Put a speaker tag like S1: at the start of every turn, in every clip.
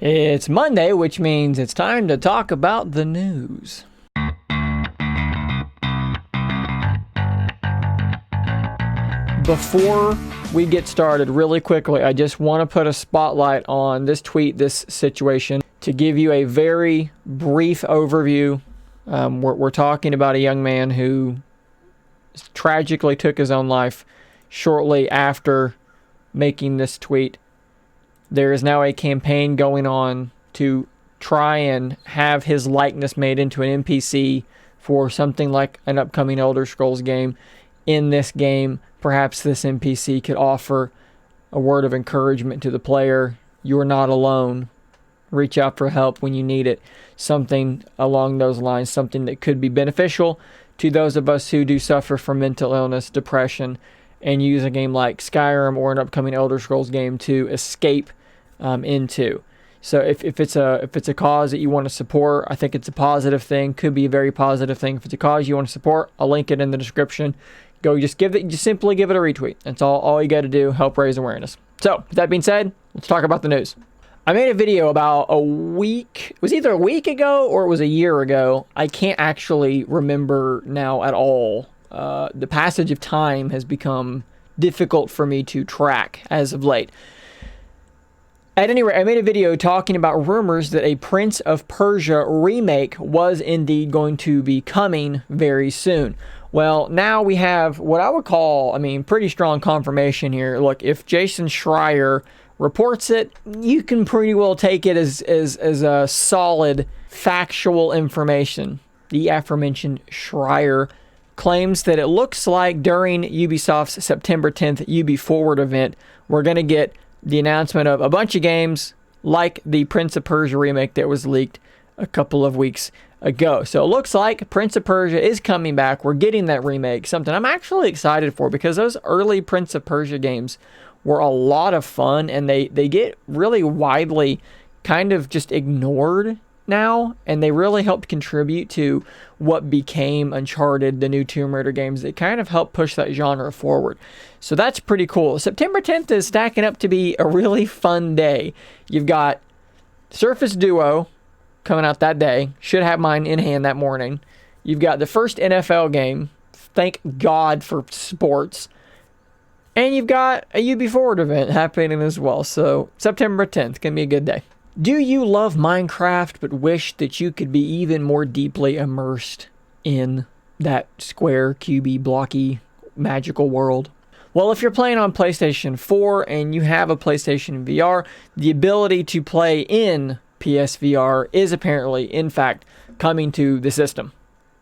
S1: It's Monday, which means it's time to talk about the news. Before we get started, really quickly, I just want to put a spotlight on this tweet, this situation, to give you a very brief overview. We're talking about a young man who tragically took his own life shortly after making this tweet. There is now a campaign going on to try and have his likeness made into an NPC for something like an upcoming Elder Scrolls game. In this game, perhaps this NPC could offer a word of encouragement to the player. You're not alone. Reach out for help when you need it. Something along those lines, something that could be beneficial to those of us who do suffer from mental illness, depression, and use a game like Skyrim or an upcoming Elder Scrolls game to escape into. So if it's a cause that you want to support, I think it's a positive thing. Could be a very positive thing. If it's a cause you want to support, I'll link it in the description. Go just simply give it a retweet. That's all you got to do. Help raise awareness. So with that being said, let's talk about the news. I made a video about a week. It was either a week ago or it was a year ago. I can't actually remember now at all. The passage of time has become difficult for me to track as of late. At any rate, I made a video talking about rumors that a Prince of Persia remake was indeed going to be coming very soon. Well, now we have what I would call, pretty strong confirmation here. Look, if Jason Schreier reports it, you can pretty well take it as a solid, factual information. The aforementioned Schreier claims that it looks like during Ubisoft's September 10th UB Forward event, we're going to get the announcement of a bunch of games like the Prince of Persia remake that was leaked a couple of weeks ago. So it looks like Prince of Persia is coming back. We're getting that remake, something I'm actually excited for because those early Prince of Persia games were a lot of fun and they get really widely kind of just ignored now, and they really helped contribute to what became Uncharted, the new Tomb Raider games that kind of helped push that genre forward. So that's pretty cool. September 10th is stacking up to be a really fun day. You've got Surface Duo coming out that day. Should have mine in hand that morning. You've got the first NFL game. Thank God for sports. And you've got a UB Forward event happening as well. So September 10th can be a good day. Do you love Minecraft but wish that you could be even more deeply immersed in that square, cubey, blocky, magical world? Well, if you're playing on PlayStation 4 and you have a PlayStation VR, the ability to play in PSVR is apparently, in fact, coming to the system.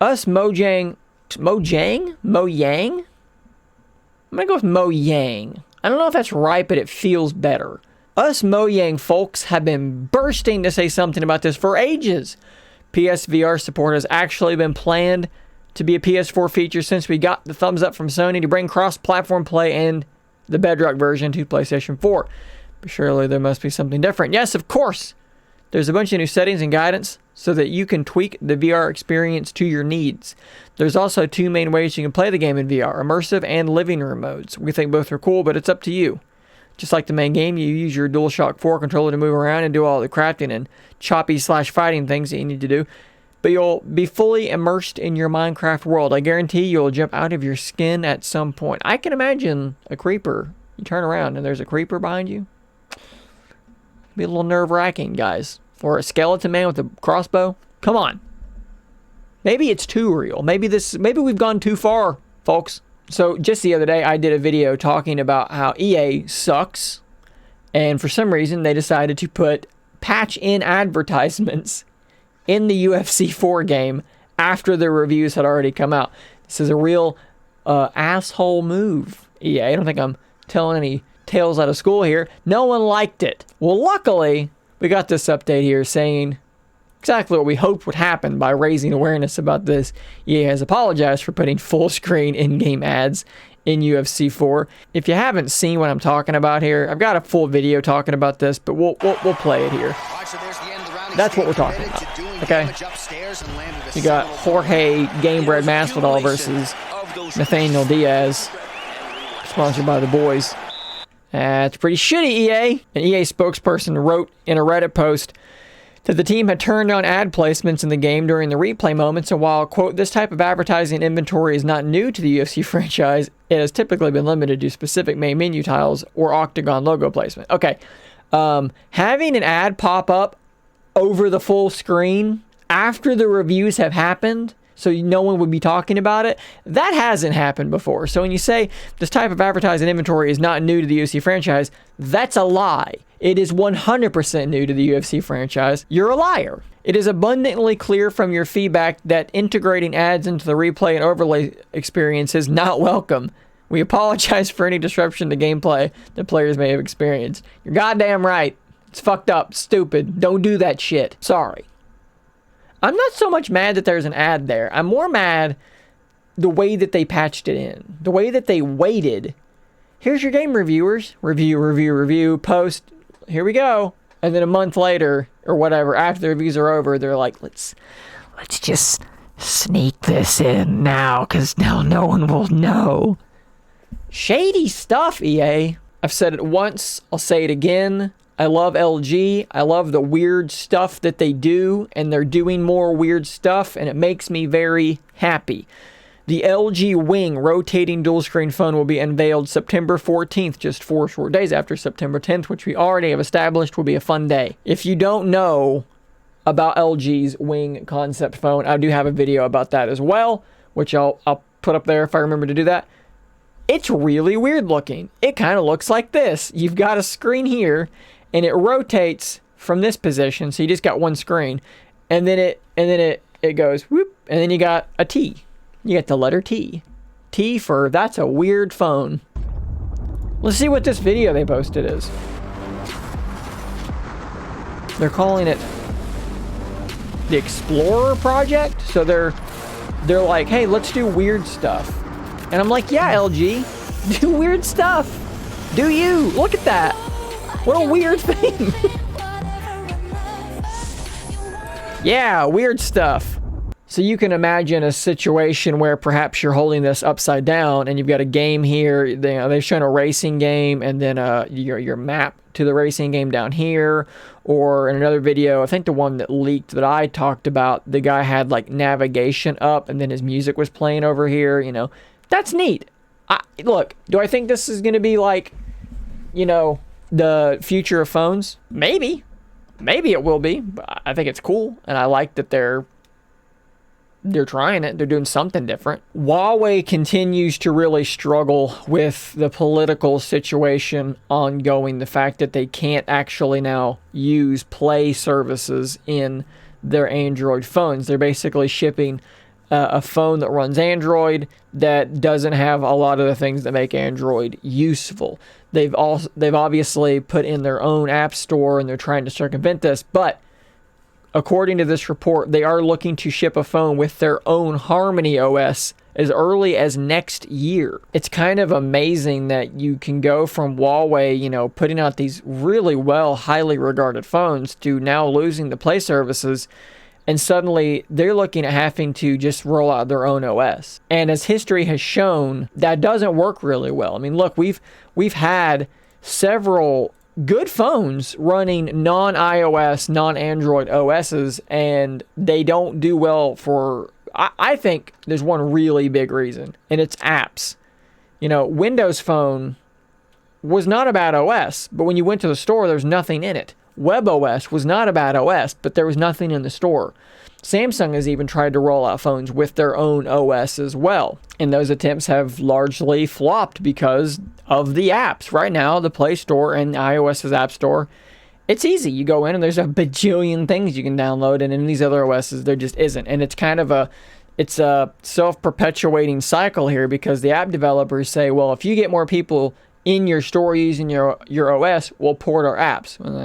S1: Us Mojang? I'm going to go with Mojang. I don't know if that's right, but it feels better. Us Mojang folks have been bursting to say something about this for ages. PSVR support has actually been planned to be a PS4 feature since we got the thumbs up from Sony to bring cross-platform play and the Bedrock version to PlayStation 4. But surely there must be something different. Yes, of course. There's a bunch of new settings and guidance so that you can tweak the VR experience to your needs. There's also two main ways you can play the game in VR, immersive and living room modes. We think both are cool, but it's up to you. Just like the main game, you use your DualShock 4 controller to move around and do all the crafting and choppy/fighting things that you need to do. But you'll be fully immersed in your Minecraft world. I guarantee you'll jump out of your skin at some point. I can imagine a creeper. You turn around and there's a creeper behind you. Be a little nerve-wracking, guys. Or a skeleton man with a crossbow. Come on. Maybe it's too real. Maybe we've gone too far, folks. So just the other day, I did a video talking about how EA sucks. And for some reason, they decided to put patch-in advertisements in the UFC 4 game after the reviews had already come out. This is a real asshole move, EA. I don't think I'm telling any tales out of school here. No one liked it. Well, luckily, we got this update here saying exactly what we hoped would happen by raising awareness about this. EA has apologized for putting full screen in-game ads in UFC 4. If you haven't seen what I'm talking about here, I've got a full video talking about this, but we'll play it here. That's what we're talking about, okay? You got Jorge Gamebred Masvidal versus Nathaniel Diaz, sponsored by the boys. It's pretty shitty, EA. An EA spokesperson wrote in a Reddit post that the team had turned on ad placements in the game during the replay moments, and while, quote, this type of advertising inventory is not new to the UFC franchise, it has typically been limited to specific main menu tiles or octagon logo placement. Okay, having an ad pop up over the full screen after the reviews have happened, so no one would be talking about it, that hasn't happened before. So when you say this type of advertising inventory is not new to the UFC franchise, that's a lie. It is 100% new to the UFC franchise. You're a liar. It is abundantly clear from your feedback that integrating ads into the replay and overlay experience is not welcome. We apologize for any disruption to gameplay that players may have experienced. You're goddamn right. It's fucked up, stupid. Don't do that shit. Sorry. I'm not so much mad that there's an ad there. I'm more mad the way that they patched it in. The way that they waited. Here's your game reviewers. Review, post. Here we go. And then a month later, or whatever, after the reviews are over, they're like, let's just sneak this in now, because now no one will know. Shady stuff, EA. I've said it once. I'll say it again. I love LG. I love the weird stuff that they do, and they're doing more weird stuff, and it makes me very happy. The LG Wing rotating dual screen phone will be unveiled September 14th, just 4 short days after September 10th, which we already have established will be a fun day. If you don't know about LG's Wing concept phone, I do have a video about that as well, which I'll put up there if I remember to do that. It's really weird looking. It kind of looks like this. You've got a screen here, and it rotates from this position, so you just got one screen, and then it goes whoop, and then you got a T. You get the letter T. T for that's a weird phone. Let's see what this video they posted is. They're calling it the Explorer Project. So they're like, hey, let's do weird stuff. And I'm like, yeah, LG, do weird stuff. Do you? Look at that. What a weird thing. Yeah, weird stuff. So you can imagine a situation where perhaps you're holding this upside down and you've got a game here. They've shown a racing game and then your map to the racing game down here. Or in another video, I think the one that leaked that I talked about, the guy had like navigation up and then his music was playing over here. You know, that's neat. Look, do I think this is going to be like, you know, the future of phones? Maybe. Maybe it will be. But I think it's cool. And I like that they're trying it. They're doing something different. Huawei continues to really struggle with the political situation ongoing. The fact that they can't actually now use Play services in their Android phones. They're basically shipping a phone that runs Android that doesn't have a lot of the things that make Android useful. They've obviously put in their own app store and they're trying to circumvent this, but according to this report, they are looking to ship a phone with their own Harmony OS as early as next year. It's kind of amazing that you can go from Huawei, you know, putting out these really highly regarded phones to now losing the Play services, and suddenly they're looking at having to just roll out their own OS. And as history has shown, that doesn't work really well. I mean, look, we've had several good phones running non-iOS, non-Android OSs, and they don't do well for, I think there's one really big reason, and it's apps. You know, Windows Phone was not a bad OS, but when you went to the store, there's nothing in it. WebOS was not a bad OS, but there was nothing in the store. Samsung has even tried to roll out phones with their own OS as well, and those attempts have largely flopped because of the apps. Right now, the Play Store and iOS's App Store, it's easy. You go in and there's a bajillion things you can download, and in these other OSs, there just isn't. And it's kind of a self-perpetuating cycle here because the app developers say, well, if you get more people in your store using your OS, we'll port our apps. And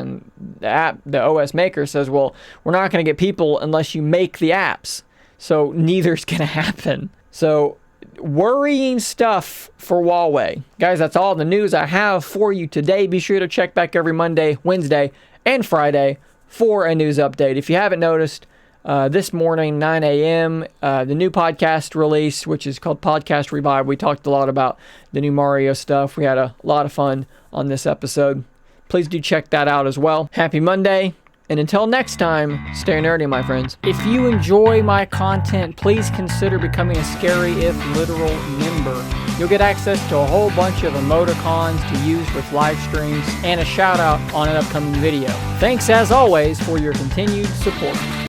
S1: then the OS maker says, well, we're not going to get people unless you make the apps. So neither's going to happen. So worrying stuff for Huawei. Guys, that's all the news I have for you today. Be sure to check back every Monday, Wednesday, and Friday for a news update. If you haven't noticed, This morning, 9 a.m., the new podcast release, which is called Podcast Revive. We talked a lot about the new Mario stuff. We had a lot of fun on this episode. Please do check that out as well. Happy Monday. And until next time, stay nerdy, my friends. If you enjoy my content, please consider becoming a Scary If Literal member. You'll get access to a whole bunch of emoticons to use with live streams and a shout out on an upcoming video. Thanks as always for your continued support.